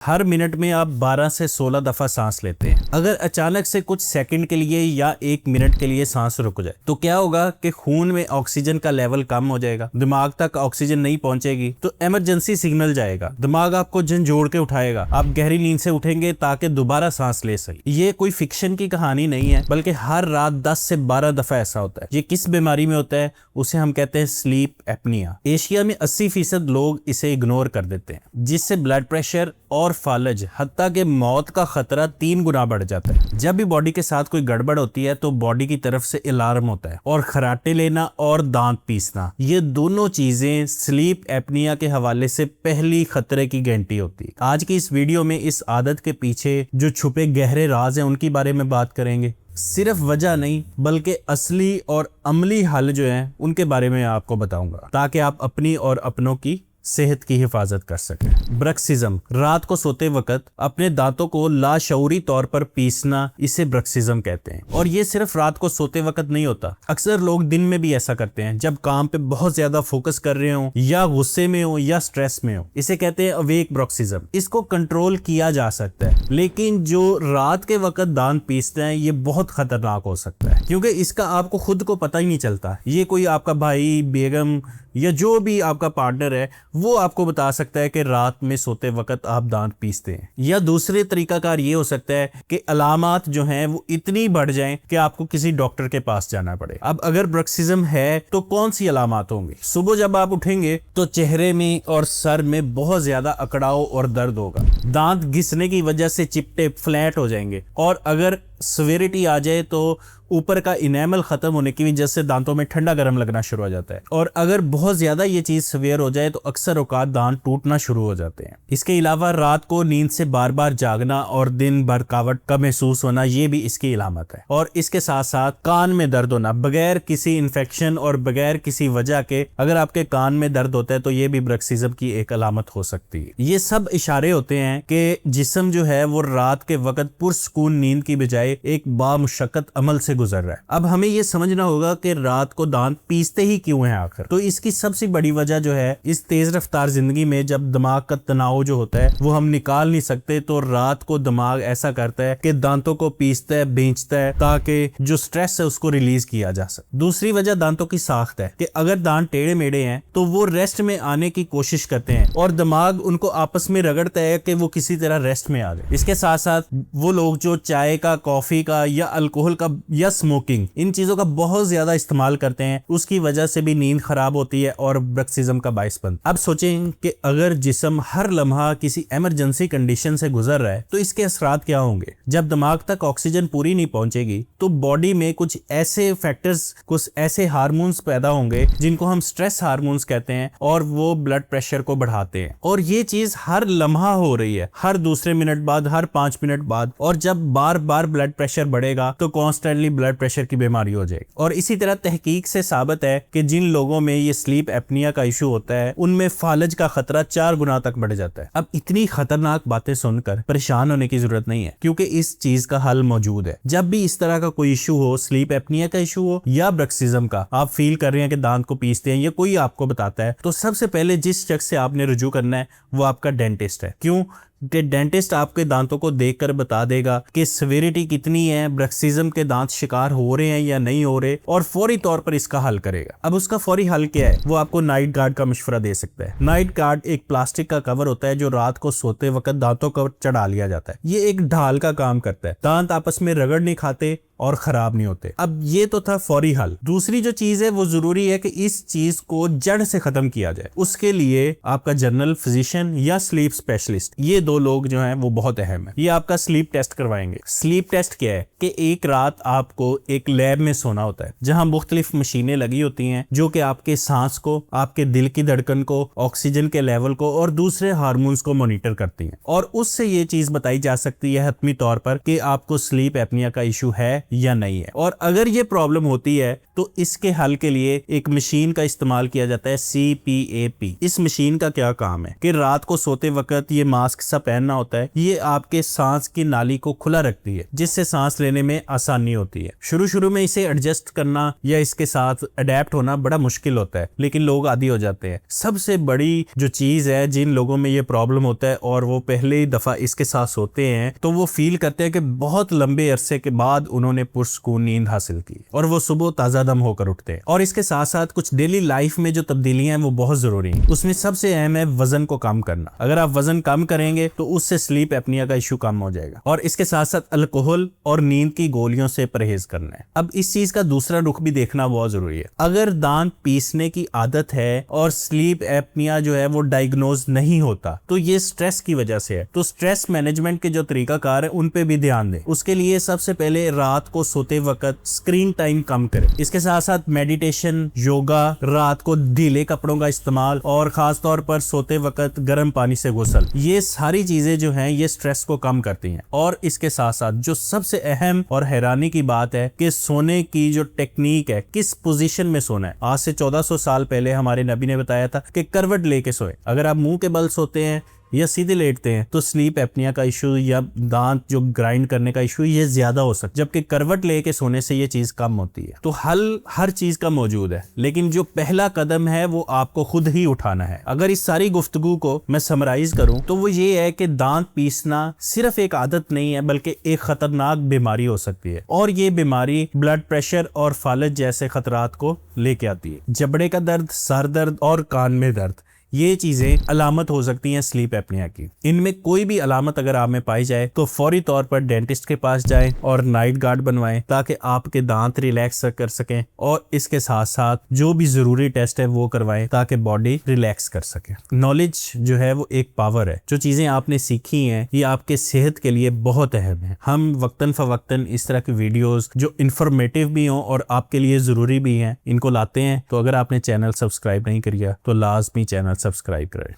हर minute में आप 12 से 16 दफा सांस लेते हैं। अगर अचानक से कुछ सेकंड के लिए या 1 मिनट के लिए सांस रुक जाए तो क्या होगा कि खून में ऑक्सीजन का लेवल कम हो जाएगा, दिमाग तक ऑक्सीजन नहीं पहुंचेगी तो इमरजेंसी सिग्नल जाएगा, दिमाग आपको झंझोड़ के उठाएगा, आप गहरी नींद से उठेंगे ताकि दोबारा सांस ले सके। ये कोई फिक्शन की कहानी नहीं है, बल्कि हर रात 10 से 12 दफा ऐसा होता है। ये किस बीमारी में होता है? उसे हम कहते हैं स्लीप एपनिया। एशिया में 80% लोग इसे इग्नोर कर देते हैं, जिससे ब्लड प्रेशर और फालज हत्ता के मौत का खतरा 3 गुना बढ़ जाता है। जब भी बॉडी के साथ कोई गड़बड़ होती है तो बॉडी की तरफ से अलार्म होता है, और खराटे लेना और दांत पीसना, ये दोनों चीजें स्लीप एपनिया के हवाले से पहली खतरे की घंटी होती है। आज की इस वीडियो में इस आदत के पीछे जो छुपे गहरे राज हैं उनके बारे में बात करेंगे। सिर्फ वजह नहीं बल्कि असली और अमली हल जो हैं उनके बारे में आपको बताऊंगा, ताकि आप अपनी और अपनों की सेहत की हिफाजत कर सकें। ब्रक्सिज्म, रात को सोते वक्त अपने दांतों को लाशऊरी तौर पर पीसना, इसे ब्रक्सिज्म कहते हैं। और ये सिर्फ रात को सोते वक्त नहीं होता, अक्सर लोग दिन में भी ऐसा करते हैं, जब काम पे बहुत ज्यादा फोकस कर रहे हो या गुस्से में हो या स्ट्रेस में हो। इसे कहते हैं अवेक ब्रक्सिज्म। इसको कंट्रोल किया जा सकता है, लेकिन जो रात के वक्त दांत पीसते हैं ये बहुत खतरनाक हो सकता है, क्योंकि इसका आपको खुद को पता ही नहीं चलता। ये कोई आपका भाई, बेगम या जो भी आपका पार्टनर है वो आपको बता सकता है कि रात में सोते वक्त आप दांत पीसते हैं। या दूसरे तरीकाकार ये हो सकता है कि अलामात जो हैं वो इतनी बढ़ जाएं कि आपको किसी डॉक्टर के पास जाना पड़े। अब अगर ब्रक्सिज्म है तो कौन सी अलामात होंगी? सुबह जब आप उठेंगे तो चेहरे में और सर में बहुत ज्यादा अकड़ाव और दर्द होगा, दांत घिसने की वजह से चिपटे फ्लैट हो जाएंगे, और अगर सिवियरिटी आ जाए तो ऊपर का इनेमल खत्म होने की वजह से दांतों में ठंडा गर्म लगना शुरू हो जाता है। और अगर बहुत ज्यादा ये चीज सिवियर हो जाए तो अक्सर औकात दांत टूटना शुरू हो जाते हैं। इसके अलावा रात को नींद से बार बार जागना और दिन भर कावट का महसूस होना, ये भी इसकी अलामत है। और इसके साथ साथ कान में दर्द होना बगैर किसी इन्फेक्शन और बगैर किसी वजह के, अगर आपके कान में दर्द होता है तो ये भी ब्रक्सिज्म की एक अलामत हो सकती है। ये सब इशारे होते हैं कि जिस्म जो है वो रात के वक्त पुरसकून नींद की बजाय एक बामुशक्कत अमल से गुजर रहा है। अब हमें यह समझना होगा कि रात को दांत पीसते ही क्यों हैं आखिर। तो इसकी सबसे बड़ी वजह जो है, इस तेज रफ्तार जिंदगी में जब दिमाग का तनाव जो होता है वो हम निकाल नहीं सकते, तो रात को दिमाग ऐसा करता है कि दांतों को पीसता है, बेचता है, ताकि जो स्ट्रेस है उसको रिलीज किया जा सके। दूसरी वजह दांतों की साख्त है कि अगर दांत टेढ़े मेढ़े हैं तो वो रेस्ट में आने की कोशिश करते हैं और दिमाग उनको आपस में रगड़ता है कि वो किसी तरह रेस्ट में आ जाए। इसके साथ साथ वो लोग जो चाय का, कॉफी का या अल्कोहल का या स्मोकिंग, इन चीजों का बहुत ज्यादा इस्तेमाल करते हैं, उसकी वजह से भी नींद खराब होती है और ब्रक्सिज्म का बाइस बनता है। अब सोचें कि अगर जिस्म हर लम्हा किसी इमरजेंसी कंडीशन से गुजर रहा है तो इसके असरात क्या होंगे? जब दिमाग तक ऑक्सीजन पूरी नहीं पहुंचेगी तो बॉडी में कुछ ऐसे फैक्टर्स, कुछ ऐसे हार्मोन्स पैदा होंगे जिनको हम स्ट्रेस हार्मोन्स कहते हैं, और वो ब्लड प्रेशर को बढ़ाते हैं। और ये चीज हर लम्हा हो रही है, हर दूसरे मिनट बाद, हर 5 मिनट बाद। और जब बार बार ब्लड प्रेशर बढ़ेगा तो कॉन्स्टेंटली ब्लड प्रेशर की बीमारी हो जाएगी। और इसी तरह तहकीक से साबित है कि जिन लोगों में ये स्लीप एपनिया का इशू होता है उनमें फालज का खतरा 4 गुना तक बढ़ जाता है। अब इतनी खतरनाक बातें सुनकर परेशान होने की जरूरत नहीं है, क्योंकि इस चीज का हल मौजूद है। जब भी इस तरह का कोई इशू हो, स्लीप एपनिया का इशू हो या ब्रक्सिज्म का, आप फील कर रहे हैं कि दांत को पीसते हैं या कोई आपको बताता है, तो सबसे पहले जिस शख्स से आपने रुजू करना है वो आपका डेंटिस्ट है। क्यों? कि डेंटिस्ट आपके दांतों को देखकर बता देगा कि सिवियरिटी कितनी है, ब्रक्सिज्म के दांत शिकार हो रहे हैं या नहीं हो रहे, और फौरी तौर पर इसका हल करेगा। अब उसका फौरी हल क्या है? वो आपको नाइट गार्ड का मशवरा दे सकता है। नाइट गार्ड एक प्लास्टिक का कवर होता है जो रात को सोते वक्त दांतों पर चढ़ा लिया जाता है। ये एक ढाल का काम करता है, दांत आपस में रगड़ नहीं खाते और खराब नहीं होते। अब ये तो था फौरी हल। दूसरी जो चीज है वो जरूरी है कि इस चीज को जड़ से खत्म किया जाए। उसके लिए आपका जनरल फिजिशियन या स्लीप स्पेशलिस्ट, ये 2 लोग जो हैं वो बहुत अहम है। ये आपका स्लीप टेस्ट करवाएंगे। स्लीप टेस्ट क्या है कि एक रात आपको एक लैब में सोना होता है जहां मुख्तलिफ मशीनें लगी होती हैं जो कि आपके सांस को, आपके दिल की धड़कन को, ऑक्सीजन के लेवल को और दूसरे हार्मोन्स को मॉनिटर करती हैं। और उससे ये चीज बताई जा सकती है हतमी तौर पर कि आपको स्लीप एपनिया का इशू है या नहीं है। और अगर ये प्रॉब्लम होती है तो इसके हल के लिए एक मशीन का इस्तेमाल किया जाता है, CPAP। इस मशीन का क्या काम है कि रात को सोते वक्त ये मास्क सा पहनना होता है, ये आपके सांस की नाली को खुला रखती है, जिससे सांस लेने में आसानी होती है। शुरू में इसे एडजस्ट करना या इसके साथ अडेप्ट होना बड़ा मुश्किल होता है, लेकिन लोग आदी हो जाते हैं। सबसे बड़ी जो चीज है, जिन लोगों में ये प्रॉब्लम होता है और वो पहली दफा इसके साथ सोते हैं तो वो फील करते हैं कि बहुत लंबे अरसे के बाद उन्होंने पुरसकून नींद हासिल की और वो सुबह ताजा दम होकर उठते हैं। और इसके साथ साथ कुछ डेली लाइफ में जो तब्दीलियां हैं वो बहुत जरूरी हैं। उसमें सबसे अहम है वजन को कम करना। अगर आप वजन कम करेंगे तो उससे स्लीप एपनिया का इशू कम हो जाएगा। और इसके साथ साथ अल्कोहल और नींद की गोलियों से परहेज करना है। अब इस चीज का दूसरा रुख भी देखना बहुत जरूरी है। अगर दांत पीसने की आदत है और स्लीप एपनिया जो है वो डायग्नोज नहीं होता तो ये स्ट्रेस की वजह से है। तो स्ट्रेस मैनेजमेंट के जो तरीकाकार है उन पे भी ध्यान दें। उसके लिए सबसे पहले रात को सोते वक्त स्क्रीन टाइम कम करें। इसके साथ साथ मेडिटेशन, योगा, रात को ढीले कपड़ों का इस्तेमाल और खास तौर पर सोते वक्त गर्म पानी से गुसल, ये सारी चीजें जो हैं ये स्ट्रेस को कम करती हैं। और इसके साथ साथ जो सबसे अहम और हैरानी की बात है कि सोने की जो टेक्निक है, किस पोजीशन में सोना है। आज से 1400 साल पहले हमारे नबी ने बताया था कि करवट लेके सोए। अगर आप मुंह के बल सोते हैं या सीधे लेटते हैं तो स्लीप एपनिया का इशू या दांत जो ग्राइंड करने का इशू ये ज्यादा हो सकता है, जबकि करवट लेके सोने से ये चीज कम होती है। तो हल हर चीज का मौजूद है, लेकिन जो पहला कदम है वो आपको खुद ही उठाना है। अगर इस सारी गुफ्तगू को मैं समराइज करूं तो वो ये है कि दांत पीसना सिर्फ एक आदत नहीं है, बल्कि एक खतरनाक बीमारी हो सकती है। और ये बीमारी ब्लड प्रेशर और फालज जैसे खतरात को लेके आती है। जबड़े का दर्द, सर दर्द और कान में दर्द, ये चीजें अलामत हो सकती हैं स्लीप एपनिया की। इनमें कोई भी अलामत अगर आप में पाई जाए तो फौरी तौर पर डेंटिस्ट के पास जाएं और नाइट गार्ड बनवाएं ताकि आपके दांत रिलैक्स कर सकें। और इसके साथ साथ जो भी जरूरी टेस्ट है वो करवाएं ताकि बॉडी रिलैक्स कर सके। नॉलेज जो है वो एक पावर है। जो चीजें आपने सीखी हैं ये आपके सेहत के लिए बहुत अहम है। हम वक्तन फवक्तन इस तरह की वीडियोस जो इंफॉर्मेटिव भी हों और आपके लिए जरूरी भी हैं, इनको लाते हैं। तो अगर आपने चैनल सब्सक्राइब नहीं किया तो लाजमी चैनल सब्सक्राइब करें।